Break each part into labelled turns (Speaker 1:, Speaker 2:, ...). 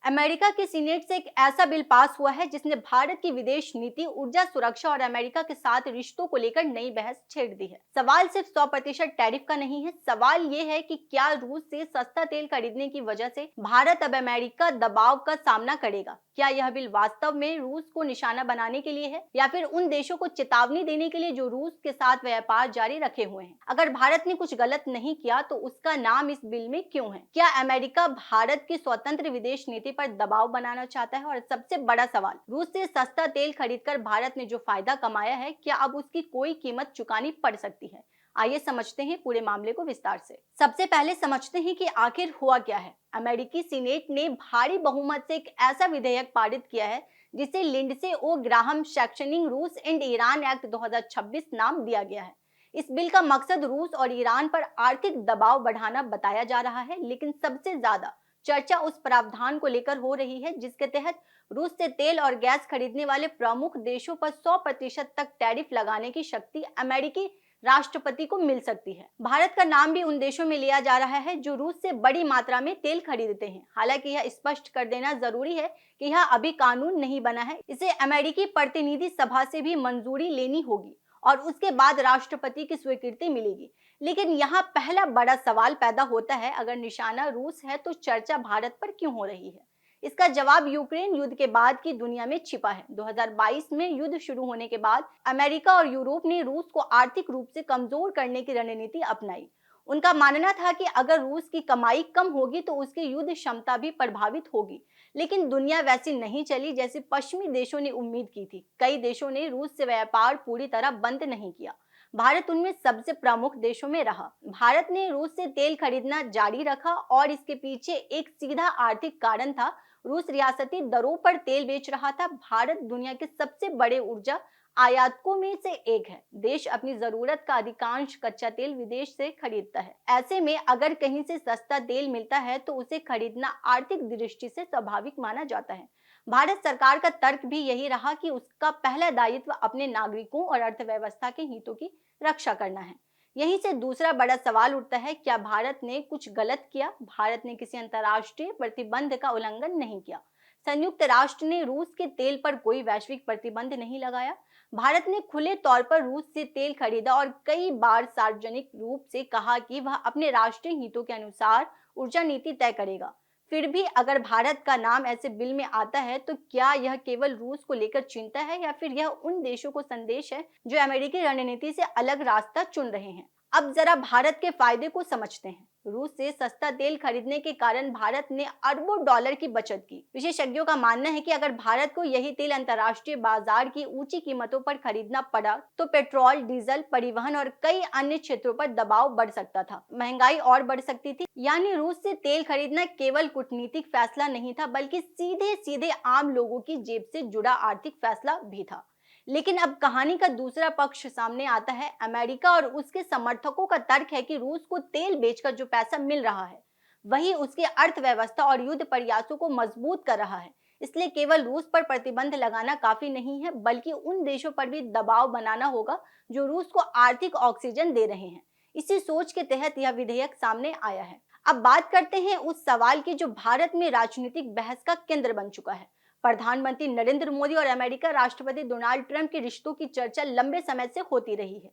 Speaker 1: America के senate से एक ऐसा बिल पास हुआ है जिसने भारत की विदेश नीति, ऊर्जा सुरक्षा और अमेरिका के साथ रिश्तों को लेकर नई बहस छेड़ दी है। सवाल सिर्फ 100% टैरिफ का नहीं है, सवाल ये है कि क्या रूस से सस्ता तेल खरीदने की वजह से भारत अब अमेरिका दबाव का सामना करेगा। क्या यह बिल वास्तव में रूस को निशाना बनाने के लिए है या फिर उन देशों को चेतावनी देने के लिए जो रूस के साथ व्यापार जारी रखे हुए हैं। अगर भारत ने कुछ गलत नहीं किया तो उसका नाम इस बिल में क्यों है? क्या अमेरिका भारत की स्वतंत्र विदेश नीति पर दबाव बनाना चाहता है? और सबसे बड़ा सवाल, रूस से सस्ता तेल खरीदकर भारत ने जो फायदा कमाया है, क्या अब उसकी कोई कीमत चुकानी पड़ सकती है? आइए समझते हैं पूरे मामले को विस्तार से। सबसे पहले समझते हैं कि आखिर हुआ क्या है। अमेरिकी सीनेट ने भारी बहुमत से एक ऐसा विधेयक पारित किया है जिसे लिंडसे ओ ग्राहम सैक्शनिंग रूस एंड ईरान एक्ट 2026 नाम दिया गया है। इस बिल का मकसद रूस और ईरान पर आर्थिक दबाव बढ़ाना बताया जा रहा है, लेकिन सबसे ज्यादा चर्चा उस प्रावधान को लेकर हो रही है जिसके तहत रूस से तेल और गैस खरीदने वाले प्रमुख देशों पर 100% तक टैरिफ लगाने की शक्ति अमेरिकी राष्ट्रपति को मिल सकती है। भारत का नाम भी उन देशों में लिया जा रहा है जो रूस से बड़ी मात्रा में तेल खरीदते हैं। हालांकि यह स्पष्ट कर देना जरूरी है कि यह अभी कानून नहीं बना है, इसे अमेरिकी प्रतिनिधि सभा से भी मंजूरी लेनी होगी और उसके बाद राष्ट्रपति की स्वीकृति मिलेगी। लेकिन यहाँ पहला बड़ा सवाल पैदा होता है, अगर निशाना रूस है तो चर्चा भारत पर क्यों हो रही है? इसका जवाब यूक्रेन युद्ध के बाद की दुनिया में छिपा है। 2022 में युद्ध शुरू होने के बाद अमेरिका और यूरोप ने रूस को आर्थिक रूप से कमजोर करने की रणनीति अपनाई। उनका मानना था कि अगर रूस की कमाई कम होगी तो उसकी युद्ध क्षमता भी प्रभावित होगी। लेकिन दुनिया वैसी नहीं चली जैसी पश्चिमी देशों ने उम्मीद की थी। कई देशों ने रूस से व्यापार पूरी तरह बंद नहीं किया। भारत उनमें सबसे प्रमुख देशों में रहा। भारत ने रूस से तेल खरीदना जारी रखा और इसके पीछे एक सीधा आर्थिक कारण था। रूस रियासती दरों पर तेल बेच रहा था। भारत दुनिया के सबसे बड़े ऊर्जा आयातकों में से एक है। देश अपनी जरूरत का अधिकांश कच्चा तेल विदेश से खरीदता है। ऐसे में अगर कहीं से सस्ता तेल मिलता है तो उसे खरीदना आर्थिक दृष्टि से स्वाभाविक माना जाता है। भारत सरकार का तर्क भी यही रहा कि उसका पहला दायित्व अपने नागरिकों और अर्थव्यवस्था के हितों की रक्षा करना है। यहीं से दूसरा बड़ा सवाल उठता है, क्या भारत ने कुछ गलत किया? भारत ने किसी अंतर्राष्ट्रीय प्रतिबंध का उल्लंघन नहीं किया। संयुक्त राष्ट्र ने रूस के तेल पर कोई वैश्विक प्रतिबंध नहीं लगाया। भारत ने खुले तौर पर रूस से तेल खरीदा और कई बार सार्वजनिक रूप से कहा कि वह अपने राष्ट्रीय हितों के अनुसार ऊर्जा नीति तय करेगा। फिर भी अगर भारत का नाम ऐसे बिल में आता है तो क्या यह केवल रूस को लेकर चिंता है या फिर यह उन देशों को संदेश है जो अमेरिकी रणनीति से अलग रास्ता चुन रहे हैं? अब जरा भारत के फायदे को समझते हैं। रूस से सस्ता तेल खरीदने के कारण भारत ने अरबों डॉलर की बचत की। विशेषज्ञों का मानना है कि अगर भारत को यही तेल अंतर्राष्ट्रीय बाजार की ऊंची कीमतों पर खरीदना पड़ा तो पेट्रोल, डीजल, परिवहन और कई अन्य क्षेत्रों पर दबाव बढ़ सकता था, महंगाई और बढ़ सकती थी। यानी रूस से तेल खरीदना केवल कूटनीतिक फैसला नहीं था, बल्कि सीधे सीधे आम लोगों की जेब से जुड़ा आर्थिक फैसला भी था। लेकिन अब कहानी का दूसरा पक्ष सामने आता है। अमेरिका और उसके समर्थकों का तर्क है कि रूस को तेल बेचकर जो पैसा मिल रहा है वही उसकी अर्थव्यवस्था और युद्ध प्रयासों को मजबूत कर रहा है। इसलिए केवल रूस पर प्रतिबंध लगाना काफी नहीं है, बल्कि उन देशों पर भी दबाव बनाना होगा जो रूस को आर्थिक ऑक्सीजन दे रहे हैं। इसी सोच के तहत यह विधेयक सामने आया है। अब बात करते हैं उस सवाल की जो भारत में राजनीतिक बहस का केंद्र बन चुका है। प्रधानमंत्री नरेंद्र मोदी और अमेरिका राष्ट्रपति डोनाल्ड ट्रंप के रिश्तों की चर्चा लंबे समय से होती रही है।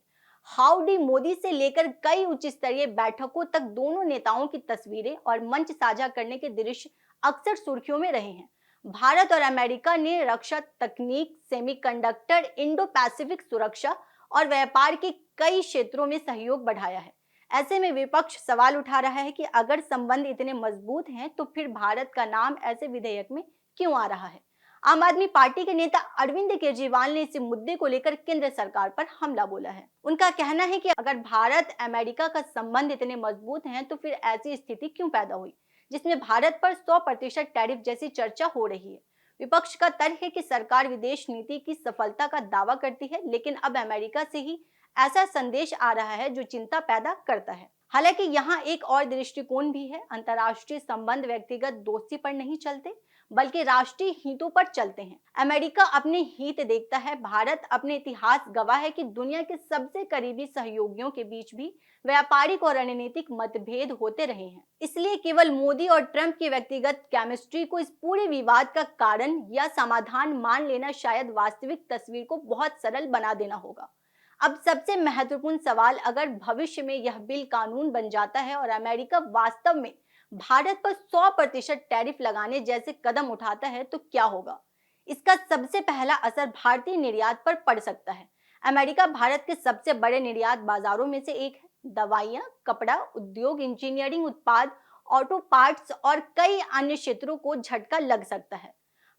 Speaker 1: हाउडी मोदी से लेकर कई उच्च स्तरीय बैठकों तक दोनों नेताओं की तस्वीरें और मंच साझा करने के दृश्य अक्सर सुर्खियों में रहे हैं। भारत और अमेरिका ने रक्षा तकनीक, सेमीकंडक्टर, इंडो पैसिफिक सुरक्षा और व्यापार के कई क्षेत्रों में सहयोग बढ़ाया है। ऐसे में विपक्ष सवाल उठा रहा है कि अगर संबंध इतने मजबूत हैं तो फिर भारत का नाम ऐसे विधेयक में क्यों आ रहा है? आम आदमी पार्टी के नेता अरविंद केजरीवाल ने इस मुद्दे को लेकर केंद्र सरकार पर हमला बोला है। उनका कहना है कि अगर भारत अमेरिका का संबंध इतने मजबूत हैं तो फिर ऐसी स्थिति क्यों पैदा हुई जिसमें भारत पर 100% टैरिफ जैसी चर्चा हो रही है। विपक्ष का तर्क है कि सरकार विदेश नीति की सफलता का दावा करती है, लेकिन अब अमेरिका से ही ऐसा संदेश आ रहा है जो चिंता पैदा करता है। हालांकि यहाँ एक और दृष्टिकोण भी है। अंतर्राष्ट्रीय संबंध व्यक्तिगत दोस्ती पर नहीं चलते, बल्कि राष्ट्रीय हितों पर चलते हैं। अमेरिका अपने हित देखता है। भारत अपने इतिहास गवाह है कि दुनिया के सबसे करीबी सहयोगियों के बीच भी व्यापारिक और रणनीतिक मतभेद होते रहे हैं। इसलिए केवल मोदी और ट्रंप की व्यक्तिगत केमिस्ट्री को इस पूरे विवाद का कारण या समाधान मान लेना शायद वास्तविक तस्वीर को बहुत सरल बना देना होगा। अब सबसे महत्वपूर्ण सवाल, अगर भविष्य में यह बिल कानून बन जाता है और अमेरिका वास्तव में भारत पर 100% टैरिफ लगाने जैसे कदम उठाता है तो क्या होगा? इसका सबसे पहला असर भारतीय निर्यात पर पड़ सकता है। अमेरिका भारत के सबसे बड़े निर्यात बाजारों में से एक है। दवाइयां, कपड़ा उद्योग, इंजीनियरिंग उत्पाद, ऑटो पार्ट्स और कई अन्य क्षेत्रों को झटका लग सकता है।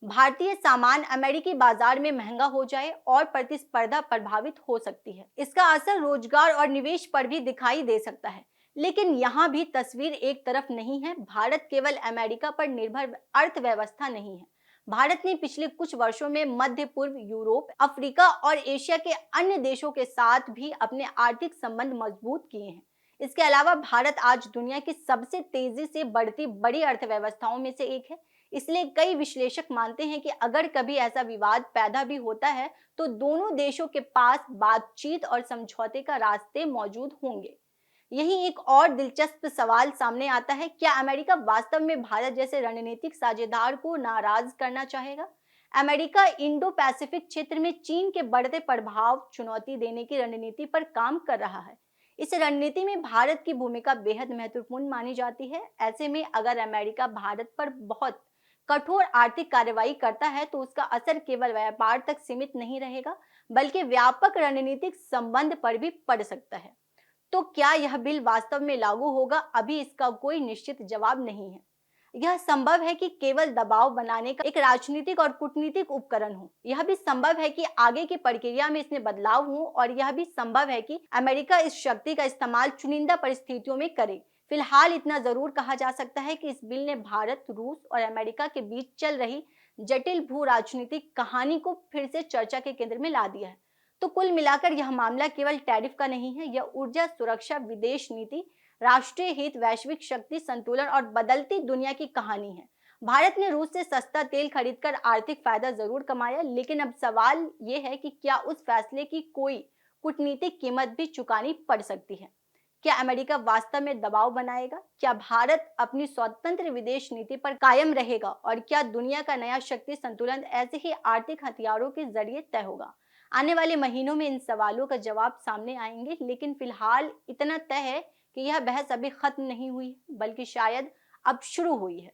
Speaker 1: भारतीय सामान अमेरिकी बाजार में महंगा हो जाए और प्रतिस्पर्धा प्रभावित हो सकती है। इसका असर रोजगार और निवेश पर भी दिखाई दे सकता है। लेकिन यहाँ भी तस्वीर एक तरफ नहीं है। भारत केवल अमेरिका पर निर्भर अर्थव्यवस्था नहीं है। भारत ने पिछले कुछ वर्षों में मध्य पूर्व, यूरोप, अफ्रीका और एशिया के अन्य देशों के साथ भी अपने आर्थिक संबंध मजबूत किए हैं। इसके अलावा भारत आज दुनिया की सबसे तेजी से बढ़ती बड़ी अर्थव्यवस्थाओं में से एक है। इसलिए कई विश्लेषक मानते हैं कि अगर कभी ऐसा विवाद पैदा भी होता है तो दोनों देशों के पास बातचीत और समझौते का रास्ते मौजूद होंगे। यही एक और दिलचस्प सवाल सामने आता है, क्या अमेरिका वास्तव में भारत जैसे रणनीतिक साझेदार को नाराज करना चाहेगा? अमेरिका इंडो पैसिफिक क्षेत्र में चीन के बढ़ते प्रभाव चुनौती देने की रणनीति पर काम कर रहा है। इस रणनीति में भारत की भूमिका बेहद महत्वपूर्ण मानी जाती है। ऐसे में अगर अमेरिका भारत पर बहुत कठोर आर्थिक कार्रवाई करता है तो उसका असर केवल व्यापार तक सीमित नहीं रहेगा, बल्कि व्यापक रणनीतिक संबंध पर भी पड़ सकता है। तो क्या यह बिल वास्तव में लागू होगा? अभी इसका कोई निश्चित जवाब नहीं है। यह संभव है कि केवल दबाव बनाने का एक राजनीतिक और कूटनीतिक उपकरण हो। यह भी संभव है कि आगे की प्रक्रिया में इसमें बदलाव हो, और यह भी संभव है कि अमेरिका इस शक्ति का इस्तेमाल चुनिंदा परिस्थितियों में करे। फिलहाल इतना जरूर कहा जा सकता है कि इस बिल ने भारत, रूस और अमेरिका के बीच चल रही जटिल भू राजनीतिक कहानी को फिर से चर्चा के केंद्र में ला दिया है। तो कुल मिलाकर यह मामला केवल टैरिफ का नहीं है, यह ऊर्जा सुरक्षा, विदेश नीति, राष्ट्रीय हित, वैश्विक शक्ति संतुलन और बदलती दुनिया की कहानी है। भारत ने रूस से सस्ता तेल खरीदकर आर्थिक फायदा जरूर कमाया, लेकिन अब सवाल ये है कि क्या उस फैसले की कोई कूटनीतिक कीमत भी चुकानी पड़ सकती है? क्या अमेरिका वास्तव में दबाव बनाएगा? क्या भारत अपनी स्वतंत्र विदेश नीति पर कायम रहेगा? और क्या दुनिया का नया शक्ति संतुलन ऐसे ही आर्थिक हथियारों के जरिए तय होगा? आने वाले महीनों में इन सवालों का जवाब सामने आएंगे, लेकिन फिलहाल इतना तय है कि यह बहस अभी खत्म नहीं हुई, बल्कि शायद अब शुरू हुई है।